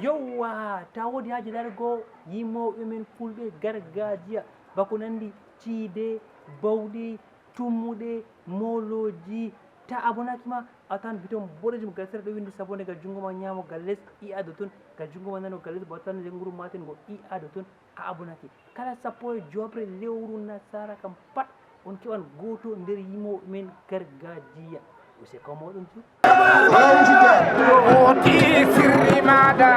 yowa ta wodi haji dargo yimɓe men fulɓe gargajiya bako nandi ciide bawɗi tummuɗe moloji ta abonaki ma a tan biton boɗejum gal sera ɗo windi sabonde gal jungo ma ñamo gal less i ado ton gal jungo ma nano gal less bo tan nguru maten go i ado ton a abonaki kala sappo e jobre lewru nasara kam pat on kewan goto nder yimoɓe men gargajiya use ko moɗon tu oti sirri maɗa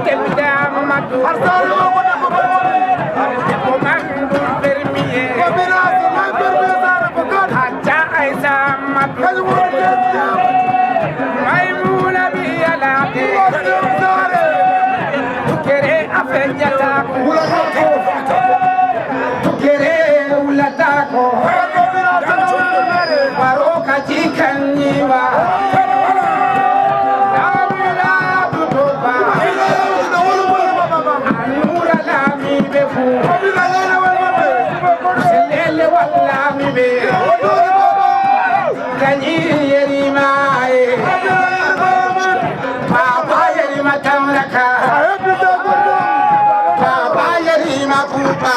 temdamatu ko mandul permiye hatta aysamatu maymuna biyalate tukere afejatako tukere ulatako baroka jikanyiwa anura lami befu selele wallami be kanyi yerimae baba yerima tamraka baba yerima pupa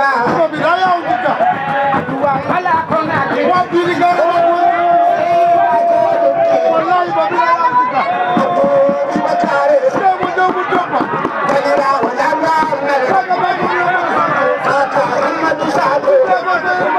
Babila utika. wala kona ke Wabili gara wallahi babila utika. Demu demu demu. dalila wala na Kaga babila utika. Muhammadu Sadu Demu demu.